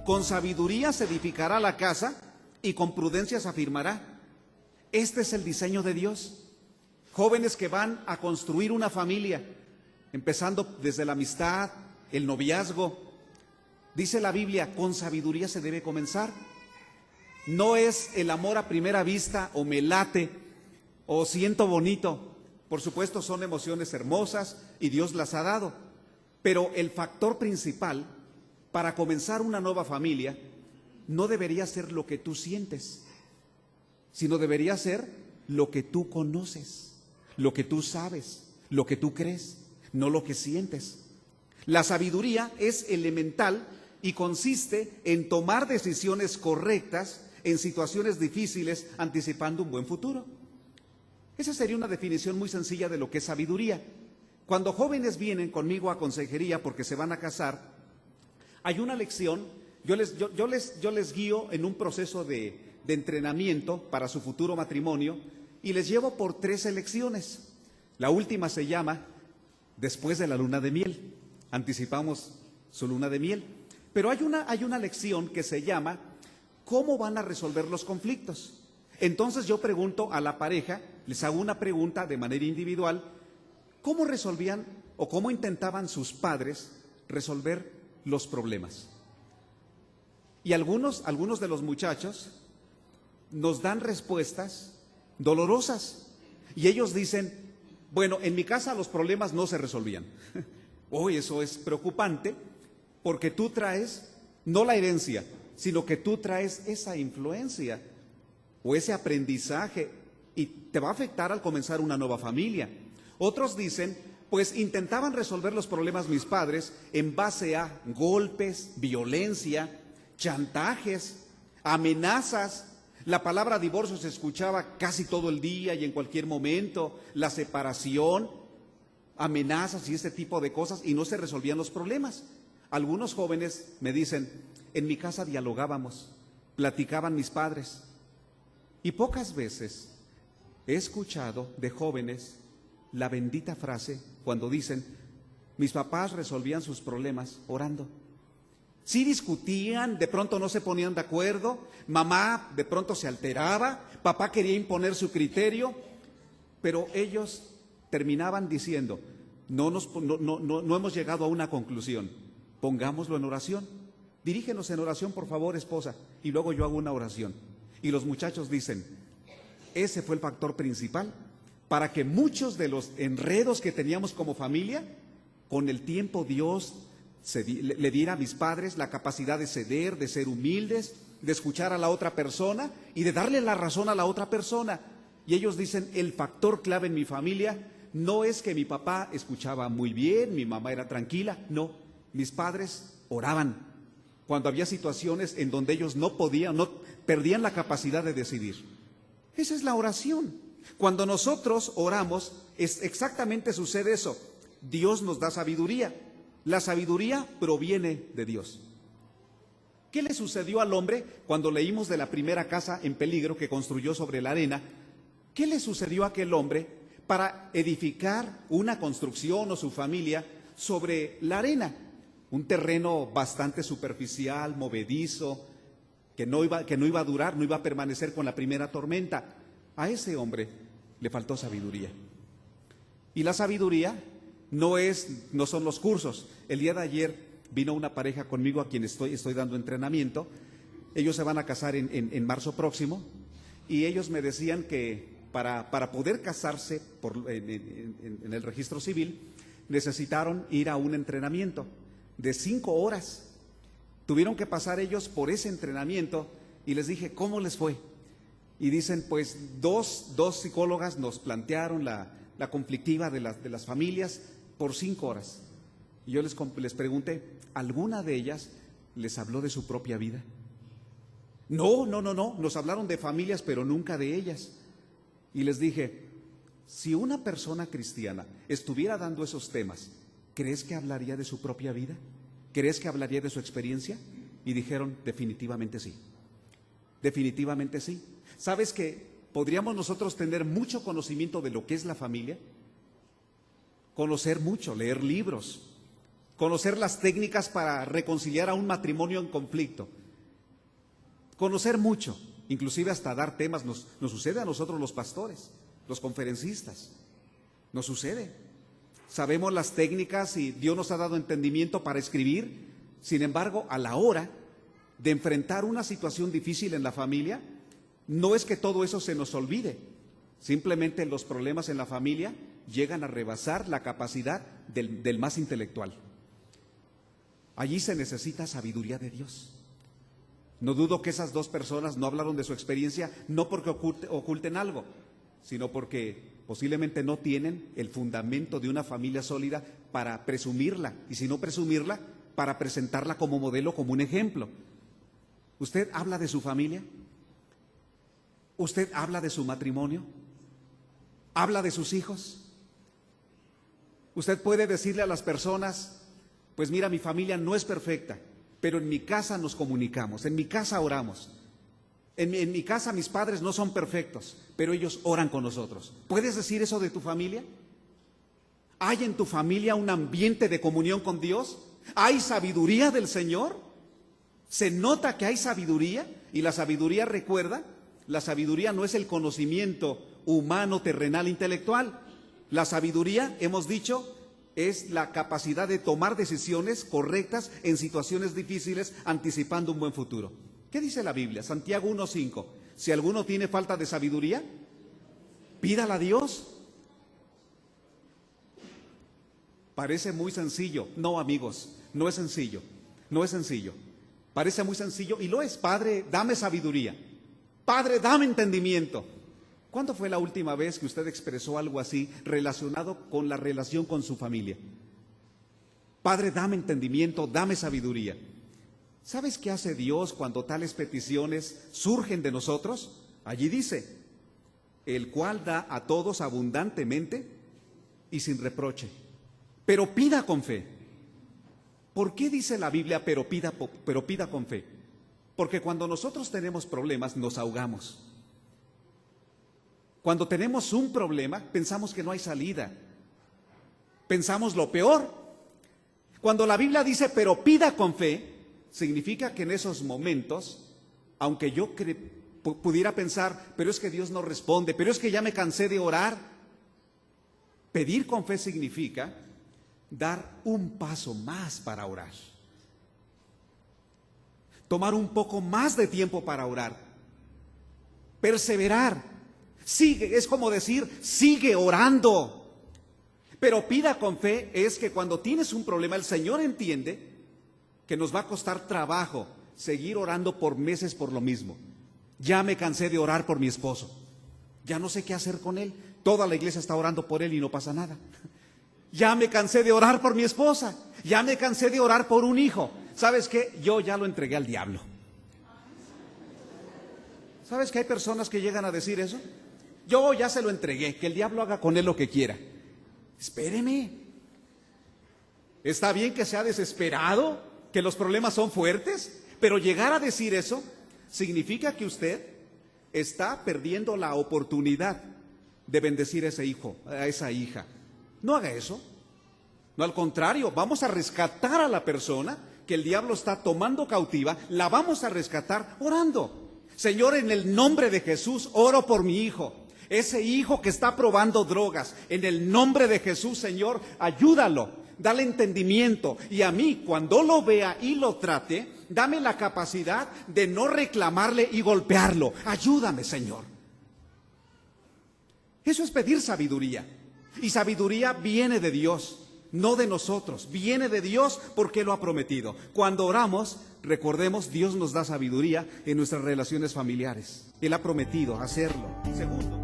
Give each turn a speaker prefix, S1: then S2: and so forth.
S1: con sabiduría se edificará la casa y con prudencia se afirmará. Este es el diseño de Dios. Jóvenes que van a construir una familia, empezando desde la amistad, el noviazgo. Dice la Biblia, con sabiduría se debe comenzar. No es el amor a primera vista o me late o siento bonito. Por supuesto son emociones hermosas y Dios las ha dado. Pero el factor principal para comenzar una nueva familia no debería ser lo que tú sientes, sino debería ser lo que tú conoces, lo que tú sabes, lo que tú crees, no lo que sientes. La sabiduría es elemental y consiste en tomar decisiones correctas en situaciones difíciles, anticipando un buen futuro. Esa sería una definición muy sencilla de lo que es sabiduría. Cuando jóvenes vienen conmigo a consejería porque se van a casar, hay una lección, yo les guío en un proceso de entrenamiento para su futuro matrimonio y les llevo por 3 lecciones. La última se llama Después de la luna de miel. Anticipamos su luna de miel. Pero hay una lección que se llama ¿Cómo van a resolver los conflictos? Entonces yo pregunto a la pareja, les hago una pregunta de manera individual, ¿cómo resolvían o cómo intentaban sus padres resolver los problemas? Y algunos de los muchachos nos dan respuestas dolorosas y ellos dicen, bueno, en mi casa los problemas no se resolvían. Hoy eso es preocupante porque tú traes no la herencia, sino que tú traes esa influencia o ese aprendizaje y te va a afectar al comenzar una nueva familia. Otros dicen, pues intentaban resolver los problemas mis padres en base a golpes, violencia, chantajes, amenazas. La palabra divorcio se escuchaba casi todo el día y en cualquier momento, la separación, amenazas y ese tipo de cosas, y no se resolvían los problemas. Algunos jóvenes me dicen, en mi casa dialogábamos, platicaban mis padres, y pocas veces he escuchado de jóvenes la bendita frase cuando dicen, mis papás resolvían sus problemas orando. Sí discutían, de pronto no se ponían de acuerdo, mamá de pronto se alteraba, papá quería imponer su criterio, pero ellos terminaban diciendo, no hemos llegado a una conclusión, pongámoslo en oración. Dirígenos en oración, por favor, esposa, y luego yo hago una oración. Y los muchachos dicen, ese fue el factor principal para que muchos de los enredos que teníamos como familia, con el tiempo Dios le diera a mis padres la capacidad de ceder, de ser humildes, de escuchar a la otra persona y de darle la razón a la otra persona. Y ellos dicen, el factor clave en mi familia no es que mi papá escuchaba muy bien, mi mamá era tranquila, no, mis padres oraban cuando había situaciones en donde ellos no podían, no perdían la capacidad de decidir. Esa es la oración. Cuando nosotros oramos, exactamente sucede eso. Dios nos da sabiduría. La sabiduría proviene de Dios. ¿Qué le sucedió al hombre cuando leímos de la primera casa en peligro que construyó sobre la arena? ¿Qué le sucedió a aquel hombre para edificar una construcción o su familia sobre la arena? Un terreno bastante superficial, movedizo, que no iba a durar, no iba a permanecer con la primera tormenta. A ese hombre le faltó sabiduría. Y la sabiduría no son los cursos. El día de ayer vino una pareja conmigo a quien estoy dando entrenamiento. Ellos se van a casar en marzo próximo y ellos me decían que para poder casarse en el registro civil necesitaron ir a un entrenamiento de 5 horas. Tuvieron que pasar ellos por ese entrenamiento y les dije, ¿cómo les fue? Y dicen, pues dos psicólogas nos plantearon la conflictiva de las familias por 5 horas. Y yo les pregunté, ¿alguna de ellas les habló de su propia vida? No, nos hablaron de familias, pero nunca de ellas. Y les dije, si una persona cristiana estuviera dando esos temas, ¿crees que hablaría de su propia vida? ¿Crees que hablaría de su experiencia? Y dijeron, definitivamente sí. Definitivamente sí. ¿Sabes que podríamos nosotros tener mucho conocimiento de lo que es la familia? Conocer mucho, leer libros, conocer las técnicas para reconciliar a un matrimonio en conflicto, conocer mucho, inclusive hasta dar temas. Nos sucede a nosotros los pastores, los conferencistas, nos sucede. Sabemos las técnicas y Dios nos ha dado entendimiento para escribir. Sin embargo, a la hora de enfrentar una situación difícil en la familia, no es que todo eso se nos olvide. Simplemente los problemas en la familia llegan a rebasar la capacidad del más intelectual. Allí se necesita sabiduría de Dios. No dudo que esas dos personas no hablaron de su experiencia, no porque oculten algo, sino porque posiblemente no tienen el fundamento de una familia sólida para presumirla, y si no presumirla, para presentarla como modelo, como un ejemplo. ¿Usted habla de su familia? ¿Usted habla de su matrimonio? ¿Habla de sus hijos? Usted puede decirle a las personas: pues mira, mi familia no es perfecta, pero en mi casa nos comunicamos, en mi casa oramos. En mi casa mis padres no son perfectos, pero ellos oran con nosotros. ¿Puedes decir eso de tu familia? ¿Hay en tu familia un ambiente de comunión con Dios? ¿Hay sabiduría del Señor? ¿Se nota que hay sabiduría? Y la sabiduría, recuerda, la sabiduría no es el conocimiento humano, terrenal, intelectual. La sabiduría, hemos dicho, es la capacidad de tomar decisiones correctas en situaciones difíciles, anticipando un buen futuro. ¿Qué dice la Biblia? Santiago 1:5. Si alguno tiene falta de sabiduría, pídala a Dios. Parece muy sencillo. No, amigos, no es sencillo. No es sencillo. Parece muy sencillo y lo es. Padre, dame sabiduría. Padre, dame entendimiento. ¿Cuándo fue la última vez que usted expresó algo así relacionado con la relación con su familia? Padre, dame entendimiento, dame sabiduría. ¿Sabes qué hace Dios cuando tales peticiones surgen de nosotros? Allí dice: el cual da a todos abundantemente y sin reproche. Pero pida con fe. ¿Por qué dice la Biblia pero pida con fe? Porque cuando nosotros tenemos problemas nos ahogamos. Cuando tenemos un problema pensamos que no hay salida. Pensamos lo peor. Cuando la Biblia dice pero pida con fe, significa que en esos momentos, aunque yo pudiera pensar, pero es que Dios no responde, pero es que ya me cansé de orar, pedir con fe significa dar un paso más para orar, tomar un poco más de tiempo para orar, perseverar, sigue, es como decir, sigue orando. Pero pida con fe es que cuando tienes un problema, el Señor entiende que nos va a costar trabajo seguir orando por meses por lo mismo. Ya me cansé de orar por mi esposo, ya no sé qué hacer con él, toda la iglesia está orando por él y no pasa nada. Ya me cansé de orar por mi esposa, ya me cansé de orar por un hijo. ¿Sabes qué? Yo ya lo entregué al diablo. ¿Sabes que hay personas que llegan a decir eso? Yo ya se lo entregué, que el diablo haga con él lo que quiera. Espéreme. Está bien que sea desesperado, que los problemas son fuertes, pero llegar a decir eso significa que usted está perdiendo la oportunidad de bendecir a ese hijo, a esa hija. No haga eso. No, al contrario, vamos a rescatar a la persona que el diablo está tomando cautiva, la vamos a rescatar orando. Señor, en el nombre de Jesús, oro por mi hijo. Ese hijo que está probando drogas, en el nombre de Jesús, Señor, ayúdalo, dale entendimiento. Y a mí, cuando lo vea y lo trate, dame la capacidad de no reclamarle y golpearlo. Ayúdame, Señor. Eso es pedir sabiduría. Y sabiduría viene de Dios, no de nosotros. Viene de Dios porque lo ha prometido. Cuando oramos, recordemos, Dios nos da sabiduría en nuestras relaciones familiares. Él ha prometido hacerlo. Segundo.